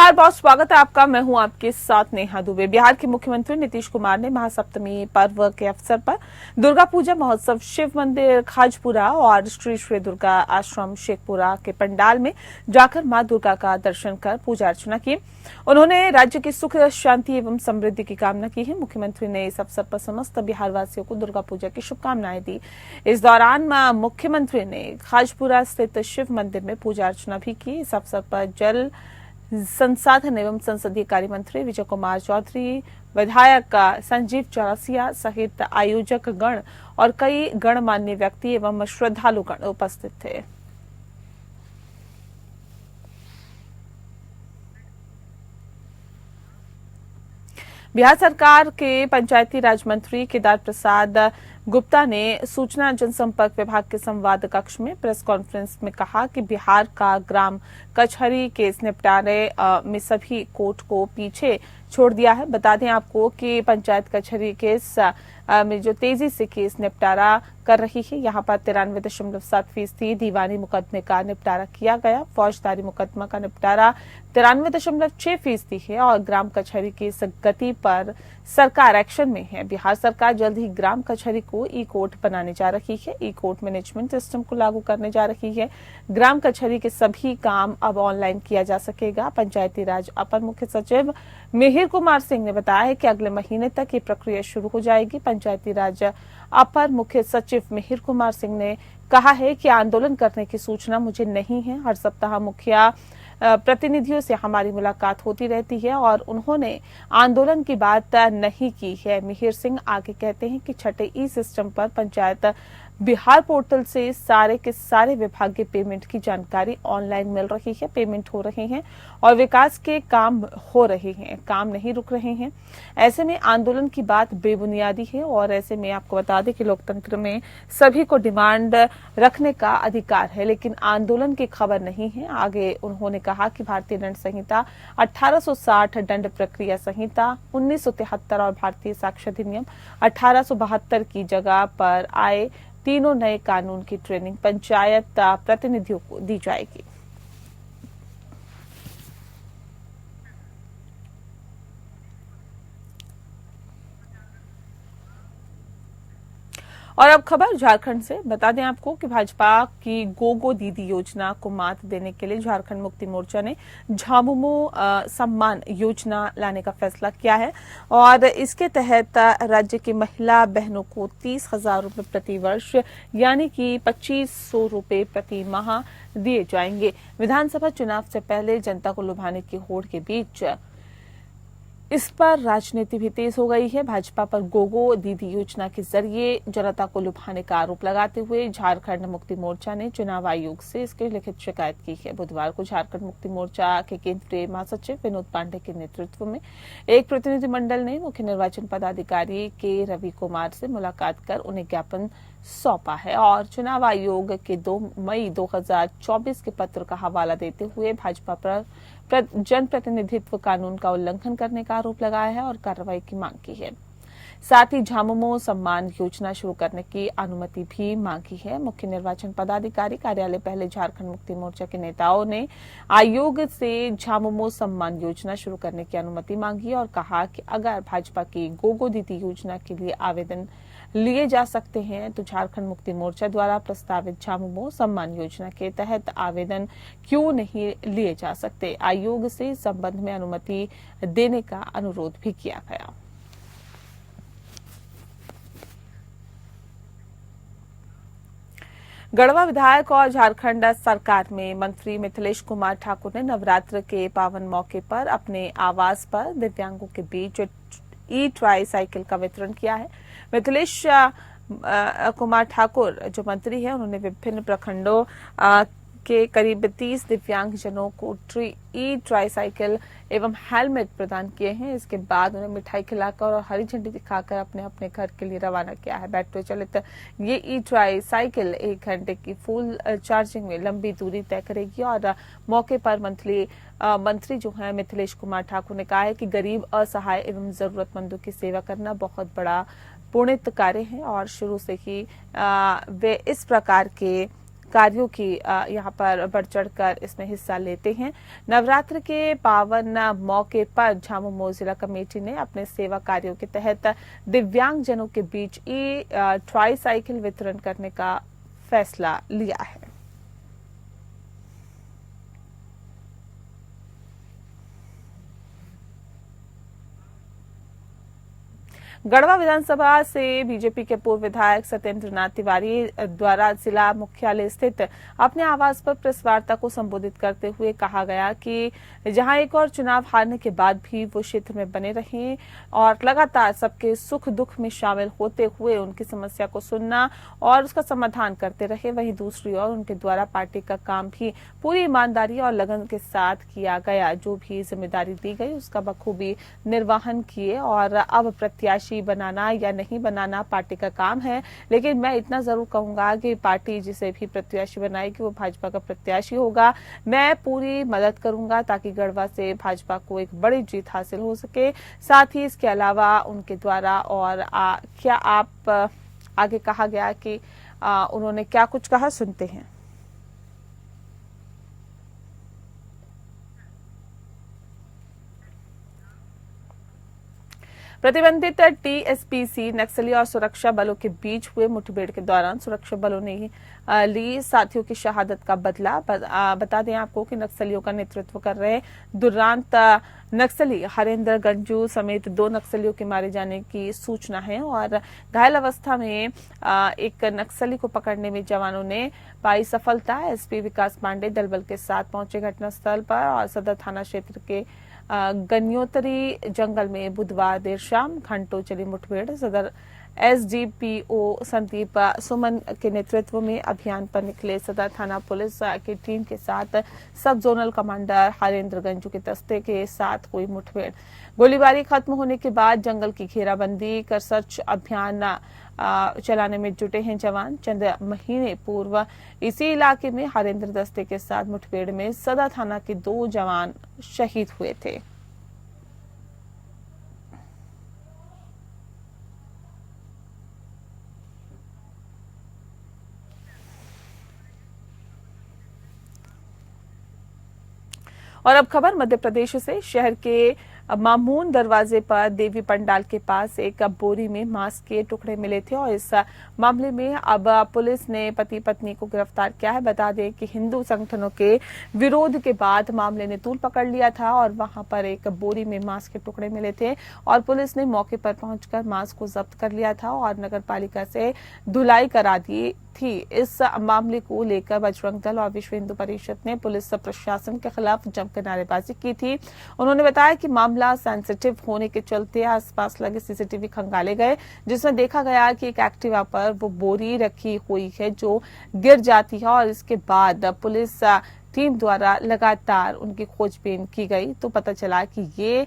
नमस्कार, बहुत स्वागत है आपका। मैं हूं आपके साथ नेहा दुबे। बिहार के मुख्यमंत्री नीतीश कुमार ने महासप्तमी पर्व के अवसर पर दुर्गा पूजा महोत्सव शिव मंदिर खाजपुरा और श्री श्री दुर्गा आश्रम शेखपुरा के पंडाल में जाकर मां दुर्गा का दर्शन कर पूजा अर्चना की। उन्होंने राज्य की सुख शांति एवं समृद्धि की कामना की है। मुख्यमंत्री ने इस अवसर पर समस्त बिहार वासियों को दुर्गा पूजा की शुभकामनाएं दी। इस दौरान मुख्यमंत्री ने खाजपुरा स्थित शिव मंदिर में पूजा अर्चना भी की। इस अवसर पर जल संसाधन एवं संसदीय कार्य मंत्री विजय कुमार चौधरी, विधायक संजीव चौरसिया सहित आयोजक गण और कई गणमान्य व्यक्ति एवं श्रद्धालुगण उपस्थित थे। बिहार सरकार के पंचायती राज मंत्री केदार प्रसाद गुप्ता ने सूचना जनसंपर्क विभाग के संवाद कक्ष में प्रेस कॉन्फ्रेंस में कहा कि बिहार का ग्राम कचहरी केस निपटारे में सभी कोर्ट को पीछे छोड़ दिया है। बता दें आपको कि पंचायत कचहरी केस में जो तेजी से केस निपटारा कर रही है, यहाँ पर 93.7% दीवानी मुकदमे का निपटारा किया गया। फौजदारी मुकदमा का निपटारा 93.6% है और ग्राम कचहरी की इस गति पर सरकार एक्शन में है। बिहार सरकार जल्द ही ग्राम कचहरी को ई कोर्ट बनाने जा रही है। ई कोर्ट मैनेजमेंट सिस्टम को लागू करने जा रही है। ग्राम कचहरी के सभी काम अब ऑनलाइन किया जा सकेगा। पंचायती राज अपर मुख्य सचिव मिहिर कुमार सिंह ने बताया है कि अगले महीने तक ये प्रक्रिया शुरू हो जाएगी। पंचायती राज अपर मुख्य सचिव मिहिर कुमार सिंह ने कहा है कि आंदोलन करने की सूचना मुझे नहीं है। हर सप्ताह मुखिया प्रतिनिधियों से हमारी मुलाकात होती रहती है और उन्होंने आंदोलन की बात नहीं की है। मिहिर सिंह आगे कहते हैं कि छठे ई सिस्टम पर पंचायत बिहार पोर्टल से सारे के सारे विभागीय पेमेंट की जानकारी ऑनलाइन मिल रही है। पेमेंट हो रहे हैं और विकास के काम हो रहे हैं, काम नहीं रुक रहे हैं। ऐसे में आंदोलन की बात बेबुनियादी है और ऐसे में आपको बता दें कि लोकतंत्र में सभी को डिमांड रखने का अधिकार है, लेकिन आंदोलन की खबर नहीं है। आगे उन्होंने कहा कि भारतीय दंड संहिता 1860, दंड प्रक्रिया संहिता 1973 और भारतीय साक्ष्य अधिनियम 1872 की जगह पर आए तीनों नए कानून की ट्रेनिंग पंचायत प्रतिनिधियों को दी जाएगी। और अब खबर झारखंड से। बता दें आपको कि भाजपा की गोगो दीदी योजना को मात देने के लिए झारखंड मुक्ति मोर्चा ने झामुमो सम्मान योजना लाने का फैसला किया है और इसके तहत राज्य की महिला बहनों को 30,000 रुपए प्रति वर्ष यानी कि 2,500 रुपए प्रति माह दिए जाएंगे। विधानसभा चुनाव से पहले जनता को लुभाने की होड़ के बीच इस पर राजनीति भी तेज हो गई है। भाजपा पर गोगो दीदी योजना के जरिए जनता को लुभाने का आरोप लगाते हुए झारखंड मुक्ति मोर्चा ने चुनाव आयोग से इसकी लिखित शिकायत की है। बुधवार को झारखंड मुक्ति मोर्चा के केंद्रीय महासचिव विनोद पांडे के नेतृत्व में एक प्रतिनिधिमंडल ने मुख्य निर्वाचन पदाधिकारी के रवि कुमार से मुलाकात कर उन्हें ज्ञापन सौंपा है और चुनाव आयोग के 2 मई 2024 के पत्र का हवाला देते हुए भाजपा पर जनप्रतिनिधित्व कानून का उल्लंघन करने का आरोप लगाया है और कार्रवाई की मांग की है। साथ ही झामुमो सम्मान योजना शुरू करने की अनुमति भी मांगी है। मुख्य निर्वाचन पदाधिकारी कार्यालय पहले झारखंड मुक्ति मोर्चा के नेताओं ने आयोग से झामुमो सम्मान योजना शुरू करने की अनुमति मांगी और कहा कि अगर भाजपा की गोगो दीदी योजना के लिए आवेदन लिए जा सकते हैं तो झारखंड मुक्ति मोर्चा द्वारा प्रस्तावित झामुमो सम्मान योजना के तहत आवेदन क्यों नहीं लिए जा सकते। आयोग से इस संबंध में अनुमति देने का अनुरोध भी किया गया। गढ़वा विधायक और झारखंड सरकार में मंत्री मिथिलेश कुमार ठाकुर ने नवरात्र के पावन मौके पर अपने आवास पर दिव्यांगों के बीच ई ट्राई साइकिल का वितरण किया है। मिथिलेश कुमार ठाकुर जो मंत्री है, उन्होंने विभिन्न प्रखंडों के करीब 30 दिव्यांगजनों को ई ट्राई साइकिल एवं हेलमेट प्रदान किए हैं। इसके बाद उन्हें मिठाई खिलाकर और हरी झंडी दिखाकर अपने अपने घर के लिए रवाना किया है। बैटरी चलित ये ई ट्राई साइकिल 1 घंटे की फुल चार्जिंग में लंबी दूरी तय करेगी और मौके पर मंत्री जो है मिथिलेश कुमार ठाकुर ने कहा है कि गरीब, असहाय एवं जरूरतमंदों की सेवा करना बहुत बड़ा पुण्य कार्य है और शुरू से ही वे इस प्रकार के अधिकारियों की यहाँ पर बढ़ चढ़कर इसमें हिस्सा लेते हैं। नवरात्र के पावन मौके पर झामुमो जिला कमेटी ने अपने सेवा कार्यों के तहत दिव्यांगजनों के बीच ट्राईसाइकिल वितरण करने का फैसला लिया है। गढ़वा विधानसभा से बीजेपी के पूर्व विधायक सत्येंद्र नाथ तिवारी द्वारा जिला मुख्यालय स्थित अपने आवास पर प्रेस वार्ता को संबोधित करते हुए कहा गया कि जहां एक और चुनाव हारने के बाद भी वो क्षेत्र में बने रहे और लगातार सबके सुख दुख में शामिल होते हुए उनकी समस्या को सुनना और उसका समाधान करते रहे। वहीं दूसरी ओर उनके द्वारा पार्टी का काम भी पूरी ईमानदारी और लगन के साथ किया गया। जो भी जिम्मेदारी दी गई उसका बखूबी निर्वहन किए और अब प्रत्याशी बनाना या नहीं बनाना पार्टी का काम है, लेकिन मैं इतना जरूर कहूंगा कि पार्टी जिसे भी प्रत्याशी बनाएगी वो भाजपा का प्रत्याशी होगा। मैं पूरी मदद करूंगा ताकि गढ़वा से भाजपा को एक बड़ी जीत हासिल हो सके। साथ ही इसके अलावा उनके द्वारा और क्या आप आगे कहा गया कि उन्होंने क्या कुछ कहा, सुनते हैं। प्रतिबंधित टीएसपीसी नक्सली और सुरक्षा बलों के बीच हुए मुठभेड़ के दौरान सुरक्षा बलों ने ली साथियों की शहादत का बदला। बता दें आपको कि नक्सलियों का नेतृत्व कर रहे दुर्दांत नक्सली हरेंद्र गंजू समेत 2 नक्सलियों के मारे जाने की सूचना है और घायल अवस्था में एक नक्सली को पकड़ने में जवानों ने पाई सफलता। एसपी विकास पांडे दल बल के साथ पहुंचे घटनास्थल पर और सदर थाना क्षेत्र के गन्योतरी जंगल में बुधवार देर शाम घंटों चली मुठभेड़। सदर एसडीपीओ संदीप सुमन के नेतृत्व में अभियान पर निकले सदर थाना पुलिस की टीम के साथ सब जोनल कमांडर हरेंद्र गंजू के दस्ते के साथ हुई मुठभेड़। गोलीबारी खत्म होने के बाद जंगल की घेराबंदी कर सर्च अभियान चलाने में जुटे हैं जवान। चंद महीने पूर्व इसी इलाके में हरेंद्र दस्ते के साथ मुठभेड़ में सदर थाना के 2 जवान शहीद हुए थे। और अब खबर मध्य प्रदेश से। शहर के मामून दरवाजे पर देवी पंडाल के पास एक बोरी में मांस के टुकड़े मिले थे और इस मामले में अब पुलिस ने पति पत्नी को गिरफ्तार किया है। बता दें कि हिंदू संगठनों के विरोध के बाद मामले ने तूल पकड़ लिया था और वहां पर एक बोरी में मांस के टुकड़े मिले थे और पुलिस ने मौके पर पहुंचकर मांस को जब्त कर लिया था और नगर पालिका से धुलाई करा दी थी। इस मामले को लेकर बजरंग दल और विश्व हिंदू परिषद ने पुलिस प्रशासन के खिलाफ जमकर नारेबाजी की थी। उन्होंने बताया कि मामला सेंसिटिव होने के चलते आसपास लगे सीसीटीवी खंगाले गए, जिसमें देखा गया कि एक एक्टिवा पर वो बोरी रखी हुई है जो गिर जाती है और इसके बाद पुलिस टीम द्वारा लगातार उनकी खोजबीन की गई तो पता चला कि ये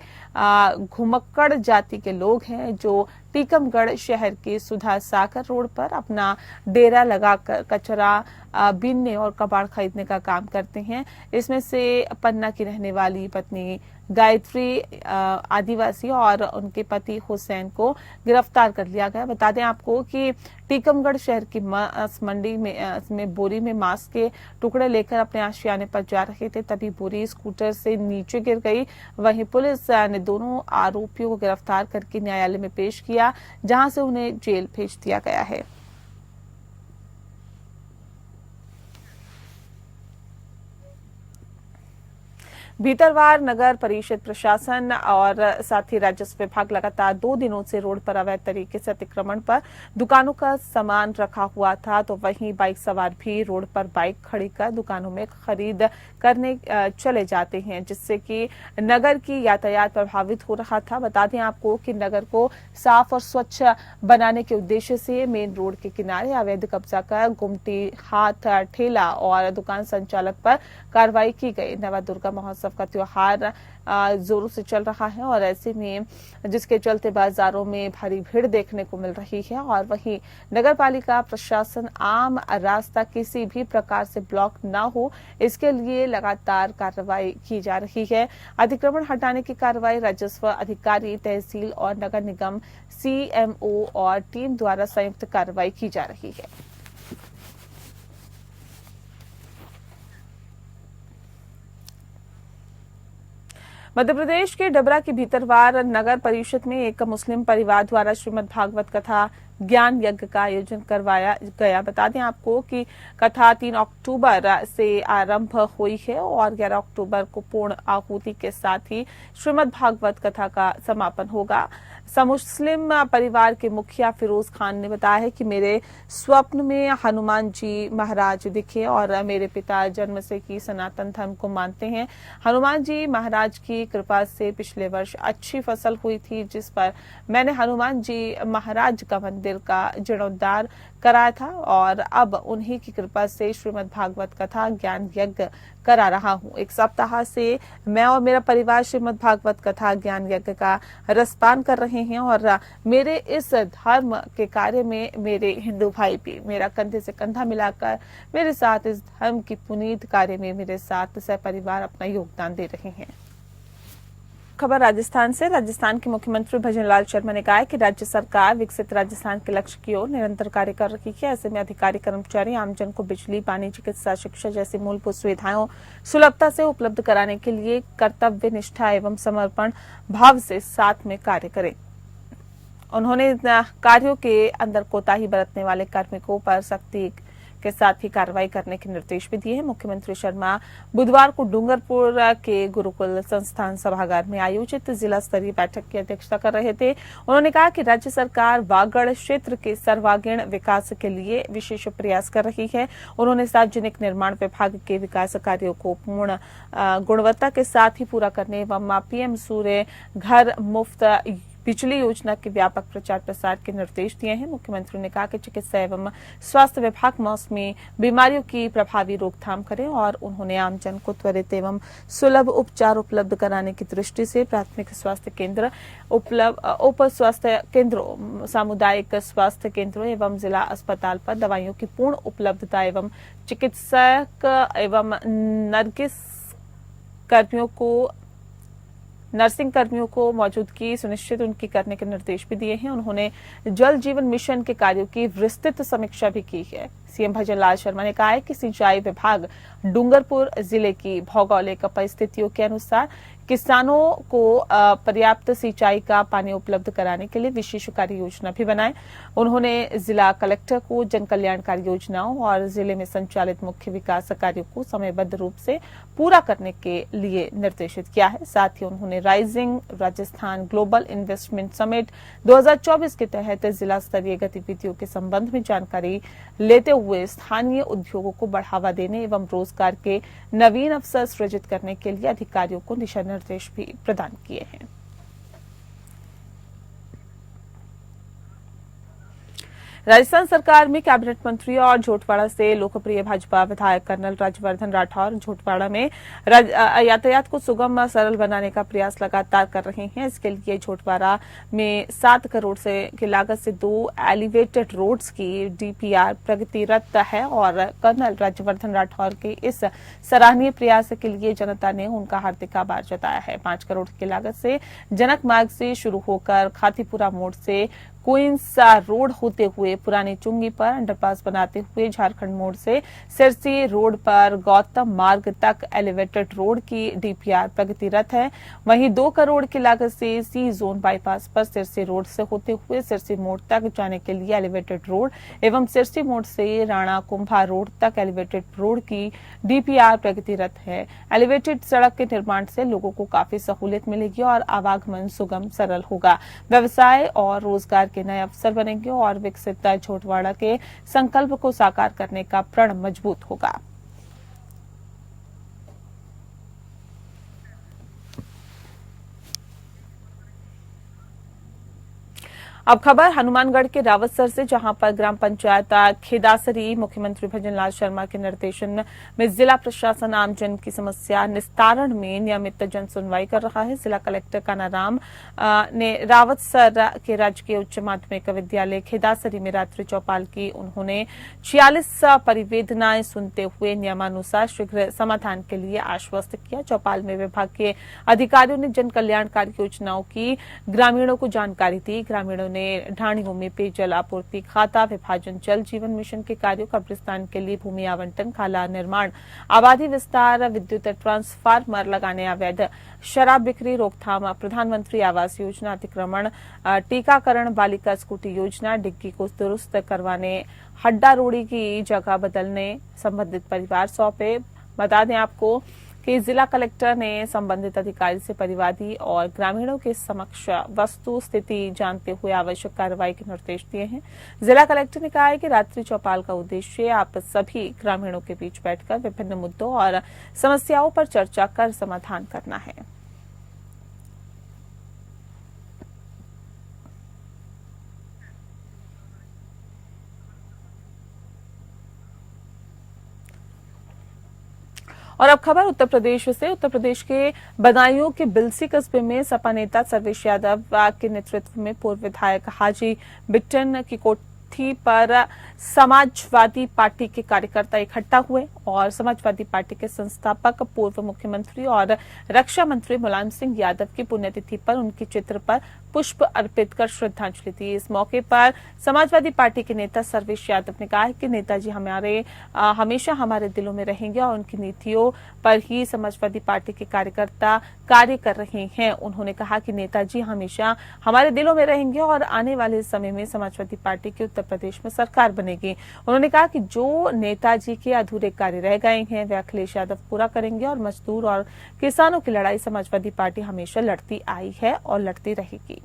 घुमक्कड़ जाति के लोग हैं जो टीकमगढ़ शहर के सुधा सागर रोड पर अपना डेरा लगाकर कचरा बीनने और कबाड़ खरीदने का काम करते हैं। इसमें से पन्ना की रहने वाली पत्नी गायत्री आदिवासी और उनके पति हुसैन को गिरफ्तार कर लिया गया। बता दें आपको कि टीकमगढ़ शहर की मांस मंडी में बोरी में मांस के टुकड़े लेकर अपने आशियाने पर जा रहे थे, तभी बोरी स्कूटर से नीचे गिर गई। वहीं पुलिस ने दोनों आरोपियों को गिरफ्तार करके न्यायालय में पेश किया, जहां से उन्हें जेल भेज दिया गया है। भीतरवार नगर परिषद प्रशासन और साथ ही राजस्व विभाग लगातार 2 दिनों से रोड पर अवैध तरीके से अतिक्रमण पर दुकानों का सामान रखा हुआ था, तो वहीं बाइक सवार भी रोड पर बाइक खड़ी कर दुकानों में खरीद करने चले जाते हैं, जिससे कि नगर की यातायात प्रभावित हो रहा था। बता दें आपको कि नगर को साफ और स्वच्छ बनाने के उद्देश्य से मेन रोड के किनारे अवैध कब्जा कर गुमटी, हाथ ठेला और दुकान संचालक पर कार्रवाई की गई। नवा दुर्गा महोत्सव का त्योहार जोरों से चल रहा है और ऐसे में जिसके चलते बाजारों में भारी भीड़ देखने को मिल रही है और वहीं नगर पालिका प्रशासन आम रास्ता किसी भी प्रकार से ब्लॉक न हो, इसके लिए लगातार कार्रवाई की जा रही है। अतिक्रमण हटाने की कार्रवाई राजस्व अधिकारी, तहसील और नगर निगम सीएमओ और टीम द्वारा संयुक्त कार्रवाई की जा रही है। मध्य प्रदेश के डबरा के भीतरवार नगर परिषद में एक मुस्लिम परिवार द्वारा श्रीमद् भागवत कथा ज्ञान यज्ञ का आयोजन करवाया गया। बता दें आपको कि कथा 3 अक्टूबर से आरंभ हुई है और 11 अक्टूबर को पूर्ण आहुति के साथ ही श्रीमद् भागवत कथा का समापन होगा। मुस्लिम परिवार के मुखिया फिरोज खान ने बताया है कि मेरे स्वप्न में हनुमान जी महाराज दिखे और मेरे पिता जन्म से ही सनातन धर्म को मानते हैं। हनुमान जी महाराज की कृपा से पिछले वर्ष अच्छी फसल हुई थी, जिस पर मैंने हनुमान जी महाराज का मंदिर का जीर्णोद्धार कराया था और अब उन्हीं की कृपा से श्रीमद् भागवत कथा ज्ञान यज्ञ करा रहा हूं। एक सप्ताह से मैं और मेरा परिवार श्रीमद् भागवत कथा ज्ञान यज्ञ का रसपान कर रहे हैं और मेरे इस धर्म के कार्य में मेरे हिंदू भाई भी मेरा कंधे से कंधा मिलाकर मेरे साथ इस धर्म की पुनीत कार्य में मेरे साथ सहपरिवार अपना योगदान दे रहे हैं। खबर राजस्थान से। राजस्थान के मुख्यमंत्री भजनलाल शर्मा ने कहा है कि राज्य सरकार विकसित राजस्थान के लक्ष्य की ओर निरंतर कार्य कर रही है। ऐसे में अधिकारी कर्मचारी आमजन को बिजली, पानी, चिकित्सा, शिक्षा जैसी मूलभूत सुविधाएं सुलभता से उपलब्ध कराने के लिए कर्तव्य निष्ठा एवं समर्पण भाव से साथ में कार्य करें। उन्होंने कार्यों के अंदर कोताही बरतने वाले कार्मिकों पर सख्ती के साथ ही कार्रवाई करने के निर्देश भी दिए हैं। मुख्यमंत्री शर्मा बुधवार को डूंगरपुर के गुरुकुल संस्थान सभागार में आयोजित जिला स्तरीय बैठक की अध्यक्षता कर रहे थे। उन्होंने कहा कि राज्य सरकार वागड़ क्षेत्र के सर्वांगीण विकास के लिए विशेष प्रयास कर रही है। उन्होंने सार्वजनिक निर्माण विभाग के विकास कार्यों को पूर्ण गुणवत्ता के साथ ही पूरा करने एवं पीएम सूर्य घर मुफ्त बिजली योजना के व्यापक प्रचार प्रसार के निर्देश दिए हैं। मुख्यमंत्री ने कहा कि चिकित्सा एवं स्वास्थ्य विभाग मौसमी बीमारियों की प्रभावी रोकथाम करे और उन्होंने आमजन को त्वरित एवं सुलभ उपचार उपलब्ध कराने की दृष्टि से प्राथमिक स्वास्थ्य केंद्र, उप स्वास्थ्य केंद्रों, सामुदायिक स्वास्थ्य केंद्रों एवं जिला अस्पताल पर दवाइयों की पूर्ण उपलब्धता एवं चिकित्सक एवं नर्सिंग कर्मियों को मौजूदगी सुनिश्चित उनकी करने के निर्देश भी दिए हैं। उन्होंने जल जीवन मिशन के कार्यों की विस्तृत समीक्षा भी की है। सीएम भजनलाल शर्मा ने कहा है कि सिंचाई विभाग डूंगरपुर जिले की भौगोलिक परिस्थितियों के अनुसार किसानों को पर्याप्त सिंचाई का पानी उपलब्ध कराने के लिए विशेष कार्य योजना भी बनाए। उन्होंने जिला कलेक्टर को जन कल्याणकारी योजनाओं और जिले में संचालित मुख्य विकास कार्यों को समयबद्ध रूप से पूरा करने के लिए निर्देशित किया है। साथ ही उन्होंने rising Rajasthan global investment summit 2024 के तहत जिला स्तरीय गतिविधियों के संबंध में जानकारी लेते हुए स्थानीय उद्योगों को बढ़ावा देने एवं रोजगार के नवीन अवसर सृजित करने के लिए अधिकारियों को दिशा निर्देश भी प्रदान किए हैं। राजस्थान सरकार में कैबिनेट मंत्री और झोटवाड़ा से लोकप्रिय भाजपा विधायक कर्नल राज्यवर्धन राठौर झोटवाड़ा में यातायात को सुगम सरल बनाने का प्रयास लगातार कर रहे हैं। इसके लिए झोटवाड़ा में 7 करोड़ से की लागत से 2 एलिवेटेड रोड्स की डीपीआर प्रगतिरत है और कर्नल राज्यवर्धन राठौर के इस सराहनीय प्रयास के लिए जनता ने उनका हार्दिक आभार जताया है। 5 करोड़ की लागत से जनक मार्ग से शुरू होकर खातीपुरा मोड़ से क्वींस रोड होते हुए पुरानी चुंगी पर अंडरपास बनाते हुए झारखंड मोड़ से सिरसी रोड पर गौतम मार्ग तक एलिवेटेड रोड की डीपीआर प्रगतिरत है। वहीं 2 करोड़ की लागत से सी जोन बाईपास पर सिरसी रोड से होते हुए सिरसी मोड़ तक जाने के लिए एलिवेटेड रोड एवं सिरसी मोड़ से राणा कुंभा रोड तक एलिवेटेड रोड की डीपीआर प्रगतिरत है। एलिवेटेड सड़क के निर्माण से लोगों को काफी सहूलियत मिलेगी और आवागमन सुगम सरल होगा। व्यवसाय और रोजगार के नए अवसर बनेंगे और विकसित झोटवाड़ा के संकल्प को साकार करने का प्रण मजबूत होगा। अब खबर हनुमानगढ़ के रावतसर से, जहां पर ग्राम पंचायत खेदासरी मुख्यमंत्री भजनलाल शर्मा के निर्देशन में जिला प्रशासन आमजन की समस्या निस्तारण में नियमित जन सुनवाई कर रहा है। जिला कलेक्टर कानाराम ने रावतसर के राजकीय उच्च माध्यमिक विद्यालय खेदासरी में रात्रि चौपाल की। उन्होंने 46 परिवेदनाएं सुनते हुए नियमानुसार शीघ्र समाधान के लिए आश्वस्त किया। चौपाल में विभाग के अधिकारियों ने जन कल्याणकारी योजनाओं की ग्रामीणों को जानकारी दी। ग्रामीणों ने उन्होंने ढाणियों में पेयजल आपूर्ति, खाता विभाजन, जल जीवन मिशन के कार्यों, कब्रिस्तान के लिए भूमि आवंटन, खाला निर्माण, आबादी विस्तार, विद्युत ट्रांसफार्मर लगाने, अवैध शराब बिक्री रोकथाम, प्रधानमंत्री आवास योजना, अतिक्रमण, टीकाकरण, बालिका स्कूटी योजना, डिग्गी को दुरुस्त करवाने, हड्डा रोड़ी की जगह बदलने संबंधित परिवार सौंपे। बता दें आपको कि जिला कलेक्टर ने संबंधित अधिकारी से परिवादी और ग्रामीणों के समक्ष वस्तु स्थिति जानते हुए आवश्यक कार्रवाई के निर्देश दिए हैं। जिला कलेक्टर ने कहा है कि रात्रि चौपाल का उद्देश्य आप सभी ग्रामीणों के बीच बैठकर विभिन्न मुद्दों और समस्याओं पर चर्चा कर समाधान करना है। और अब खबर उत्तर प्रदेश से। उत्तर प्रदेश के बदायूं के बिलसी कस्बे में सपा नेता सर्वेश यादव के नेतृत्व में पूर्व विधायक हाजी बिट्टन की कोठी पर समाजवादी पार्टी के कार्यकर्ता इकट्ठा हुए और समाजवादी पार्टी के संस्थापक पूर्व मुख्यमंत्री और रक्षा मंत्री मुलायम सिंह यादव की पुण्यतिथि पर उनके चित्र पर पुष्प अर्पित कर श्रद्धांजलि दी। इस मौके पर समाजवादी पार्टी के नेता सर्वेश यादव ने कहा है कि नेताजी हमेशा हमारे दिलों में रहेंगे और उनकी नीतियों पर ही समाजवादी पार्टी के कार्यकर्ता कार्य कर रहे हैं। उन्होंने कहा कि नेताजी हमेशा हमारे दिलों में रहेंगे और आने वाले समय में समाजवादी पार्टी की उत्तर प्रदेश में सरकार बनेगी। उन्होंने कहा कि जो नेताजी के अधूरे कार्य रह गए हैं वे अखिलेश यादव पूरा करेंगे और मजदूर और किसानों की लड़ाई समाजवादी पार्टी हमेशा लड़ती आई है और लड़ती रहेगी।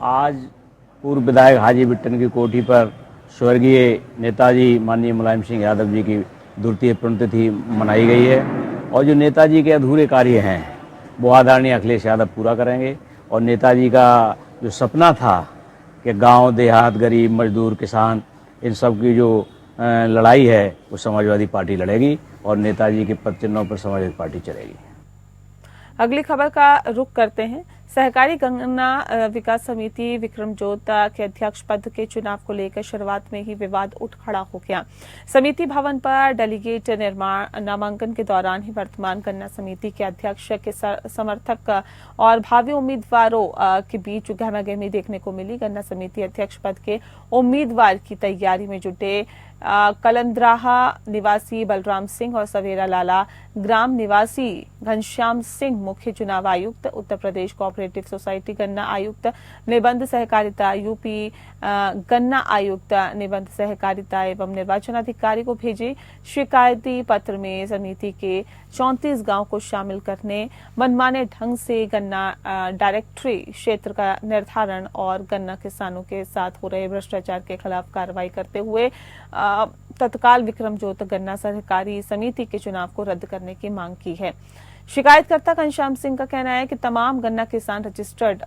आज पूर्व विधायक हाजी बिट्टन की कोठी पर स्वर्गीय नेताजी माननीय मुलायम सिंह यादव जी की द्वितीय पुण्यतिथि मनाई गई है और जो नेताजी के अधूरे कार्य हैं वो आदरणीय अखिलेश यादव पूरा करेंगे और नेताजी का जो सपना था कि गांव देहात गरीब मजदूर किसान इन सब की जो लड़ाई है वो समाजवादी पार्टी लड़ेगी और नेताजी के पद चिन्हों पर समाजवादी पार्टी चलेगी। अगली खबर का रुख करते हैं। सहकारी गन्ना विकास समिति विक्रमजोत के अध्यक्ष पद के चुनाव को लेकर शुरुआत में ही विवाद उठ खड़ा हो गया। समिति भवन पर डेलीगेट नामांकन के दौरान ही वर्तमान गन्ना समिति के अध्यक्ष के समर्थक और भावी उम्मीदवारों के बीच गहमागहमी देखने को मिली। गन्ना समिति अध्यक्ष पद के उम्मीदवार की तैयारी में जुटे कलंद्राहा निवासी बलराम सिंह और सवेरा लाला ग्राम निवासी घनश्याम सिंह मुख्य चुनाव आयुक्त, उत्तर प्रदेश कोऑपरेटिव सोसाइटी गन्ना आयुक्त, निबंध सहकारिता यूपी गन्ना आयुक्त, निबंध सहकारिता एवं निर्वाचन अधिकारी को भेजे शिकायती पत्र में समिति के 34 गांव को शामिल करने, मनमाने ढंग से गन्ना डायरेक्टरी क्षेत्र का निर्धारण और गन्ना किसानों के साथ हो रहे भ्रष्टाचार के खिलाफ कार्रवाई करते हुए तत्काल विक्रमजोत गन्ना सहकारी समिति के चुनाव को रद्द करने की मांग की है। शिकायतकर्ता घनश्याम सिंह का कहना है कि तमाम गन्ना किसान रजिस्टर्ड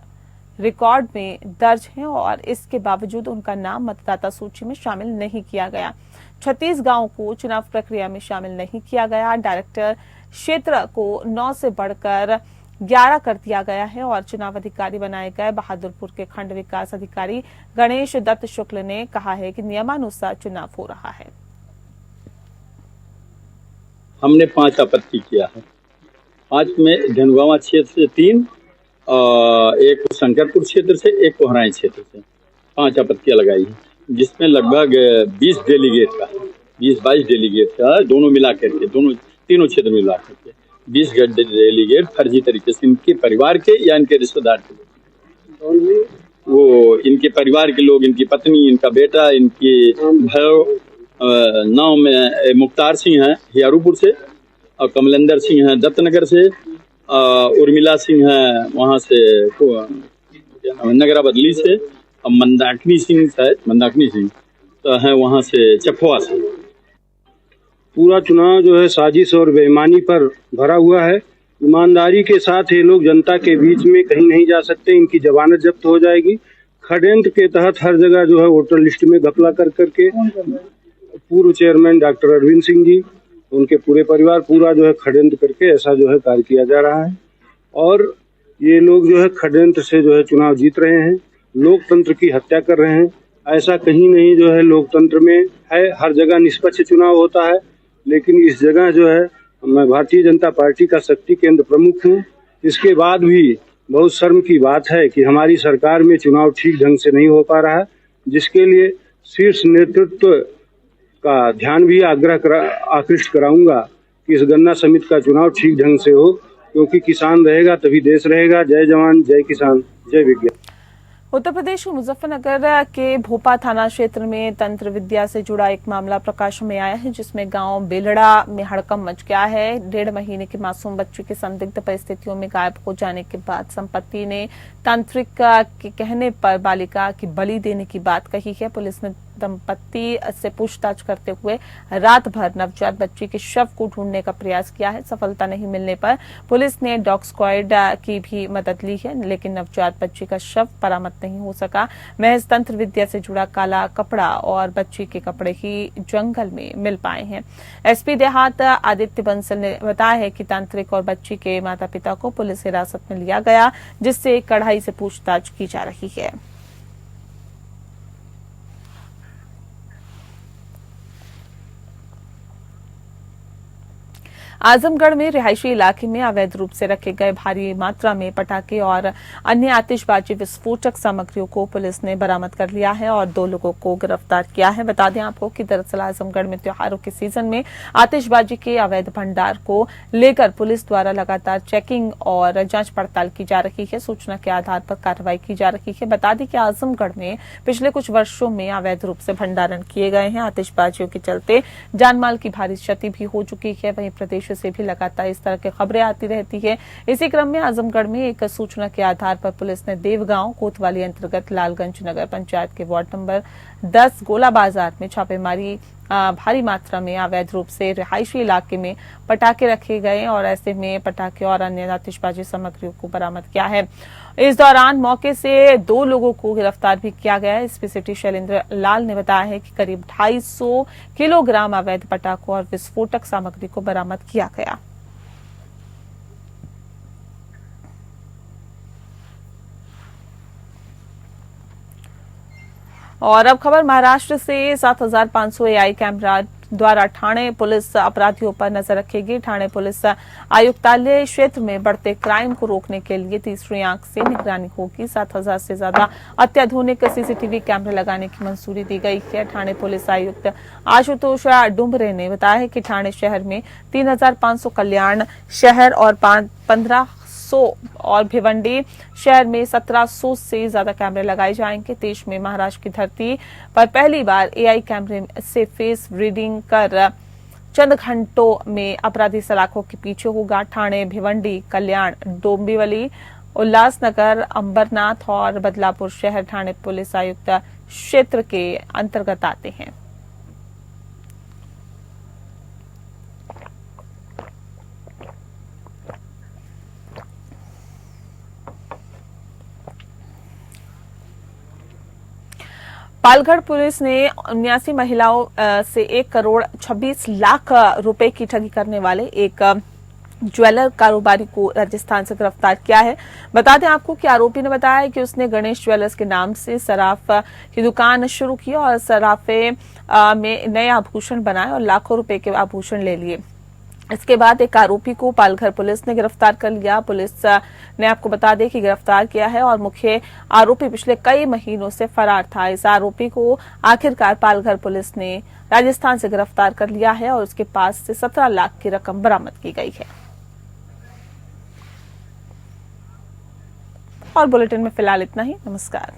रिकॉर्ड में दर्ज हैं और इसके बावजूद उनका नाम मतदाता सूची में शामिल नहीं किया गया। 36 गांवों को चुनाव प्रक्रिया में शामिल नहीं किया गया। डायरेक्टर क्षेत्र को 9 से बढ़कर 11 कर दिया गया है और चुनाव अधिकारी बनाए गए बहादुरपुर के खंड विकास अधिकारी गणेश दत्त शुक्ल ने कहा है कि नियमानुसार चुनाव हो रहा है। हमने 5 आपत्ति किया है। 5 में धनुगावा क्षेत्र से 3, एक शंकरपुर क्षेत्र से, एक कोहराई क्षेत्र से 5 आपत्तियां लगाई हैं, जिसमें लगभग 20 डेलीगेट का 20-22 डेलीगेट का दोनों मिला करके तीनों क्षेत्र मिला करके 20 डेलीगेट फर्जी तरीके से इनके परिवार के या इनके रिश्तेदार के लोग, वो इनके परिवार के लोग, इनकी पत्नी, इनका बेटा, इनके भाई, नाम में मुख्तार सिंह है हियारूपुर से और कमलेंदर सिंह है दत्तनगर से, उर्मिला सिंह है वहाँ से नगरा बदली से और मंदाकिनी सिंह तो है वहाँ से चफवा से। पूरा चुनाव जो है साजिश और बेईमानी पर भरा हुआ है। ईमानदारी के साथ ये लोग जनता के बीच में कहीं नहीं जा सकते, इनकी जमानत जब्त हो जाएगी। षड्यंत्र के तहत हर जगह जो है वोटर लिस्ट में घपला कर करके पूर्व चेयरमैन डॉक्टर अरविंद सिंह जी, उनके पूरे परिवार पूरा जो है षड्यंत्र करके ऐसा जो है कार्य किया जा रहा है और ये लोग जो है षड्यंत्र से जो है चुनाव जीत रहे हैं, लोकतंत्र की हत्या कर रहे हैं। ऐसा कहीं नहीं जो है लोकतंत्र में है, हर जगह निष्पक्ष चुनाव होता है, लेकिन इस जगह जो है मैं भारतीय जनता पार्टी का शक्ति केंद्र प्रमुख हूँ। इसके बाद भी बहुत शर्म की बात है कि हमारी सरकार में चुनाव ठीक ढंग से नहीं हो पा रहा है, जिसके लिए शीर्ष नेतृत्व का ध्यान भी आकृष्ट कराऊंगा कि इस गन्ना समिति का चुनाव ठीक ढंग से हो, क्योंकि किसान रहेगा तभी देश रहेगा। जय जवान, जय किसान, जय विज्ञान। उत्तर प्रदेश के मुजफ्फरनगर के भोपा थाना क्षेत्र में तंत्र विद्या से जुड़ा एक मामला प्रकाश में आया है, जिसमें गांव बेलड़ा में हड़कंप मच गया है। 1.5 महीने की मासूम बच्ची के संदिग्ध परिस्थितियों में गायब हो जाने के बाद संपत्ति ने तांत्रिक के कहने पर बालिका की बलि देने की बात कही है। पुलिस ने दंपत्ति से पूछताछ करते हुए रात भर नवजात बच्ची के शव को ढूंढने का प्रयास किया है। सफलता नहीं मिलने पर पुलिस ने डॉग स्क्वाड की भी मदद ली है, लेकिन नवजात बच्ची का शव बरामद नहीं हो सका। महज तंत्र विद्या से जुड़ा काला कपड़ा और बच्ची के कपड़े ही जंगल में मिल पाए हैं। एसपी देहात आदित्य बंसल ने बताया है कि तांत्रिक और बच्ची के माता पिता को पुलिस हिरासत में लिया गया, जिससे कड़ाई से पूछताछ की जा रही है। आजमगढ़ में रिहायशी इलाके में अवैध रूप से रखे गए भारी मात्रा में पटाखे और अन्य आतिशबाजी विस्फोटक सामग्रियों को पुलिस ने बरामद कर लिया है और 2 लोगों को गिरफ्तार किया है। बता दें आपको कि दरअसल आजमगढ़ में त्योहारों के सीजन में आतिशबाजी के अवैध भंडार को लेकर पुलिस द्वारा लगातार चेकिंग और जांच पड़ताल की जा रही है। सूचना के आधार पर कार्रवाई की जा रही है। बता दें कि आजमगढ़ में पिछले कुछ वर्षों में अवैध रूप से भंडारण किए गए हैं। आतिशबाजियों के चलते जानमाल की भारी क्षति भी हो चुकी है। वहीं प्रदेश से भी लगातार इस तरह की खबरें आती रहती है। इसी क्रम में आजमगढ़ में एक सूचना के आधार पर पुलिस ने देवगांव कोतवाली अंतर्गत लालगंज नगर पंचायत के वार्ड नंबर 10 गोला बाजार में छापेमारी भारी मात्रा में अवैध रूप से रिहायशी इलाके में पटाखे रखे गए और ऐसे में पटाखे और अन्य आतिशबाजी सामग्रियों को बरामद किया है। इस दौरान मौके से 2 लोगों को गिरफ्तार भी किया गया है। एसपी सिटी शैलेंद्र लाल ने बताया है कि करीब 250 किलोग्राम अवैध पटाखों और विस्फोटक सामग्री को बरामद किया गया। और अब खबर महाराष्ट्र से 7500 एआई कैमरा द्वारा ठाणे पुलिस अपराधियों पर नजर रखेगी। ठाणे पुलिस आयुक्तालय क्षेत्र में बढ़ते क्राइम को रोकने के लिए तीसरी आंख से निगरानी होगी। 7000 से ज्यादा अत्याधुनिक सीसीटीवी कैमरे लगाने की मंजूरी दी गई है। ठाणे पुलिस आयुक्त आशुतोष डुम्बरे ने बताया है कि ठाणे शहर में 3500, कल्याण शहर और 1500 और भिवंडी शहर में 1700 से ज्यादा कैमरे लगाए जाएंगे। देश में महाराष्ट्र की धरती पर पहली बार एआई कैमरे से फेस रीडिंग कर चंद घंटों में अपराधी सलाखों के पीछे होगा। ठाणे, भिवंडी, कल्याण, डोंबिवली, उल्लासनगर, अंबरनाथ और बदलापुर शहर ठाणे पुलिस आयुक्त क्षेत्र के अंतर्गत आते हैं। पालघर पुलिस ने 79 महिलाओं से 1 करोड़ 26 लाख रुपए की ठगी करने वाले एक ज्वेलर कारोबारी को राजस्थान से गिरफ्तार किया है। बता दें आपको कि आरोपी ने बताया कि उसने गणेश ज्वेलर्स के नाम से सराफ की दुकान शुरू की और सराफे में नए आभूषण बनाए और लाखों रुपए के आभूषण ले लिए। इसके बाद एक आरोपी को पालघर पुलिस ने गिरफ्तार कर लिया। पुलिस ने आपको बता दें कि गिरफ्तार किया है और मुख्य आरोपी पिछले कई महीनों से फरार था। इस आरोपी को आखिरकार पालघर पुलिस ने राजस्थान से गिरफ्तार कर लिया है और उसके पास से 17 लाख की रकम बरामद की गई है। और बुलेटिन में फिलहाल इतना ही। नमस्कार।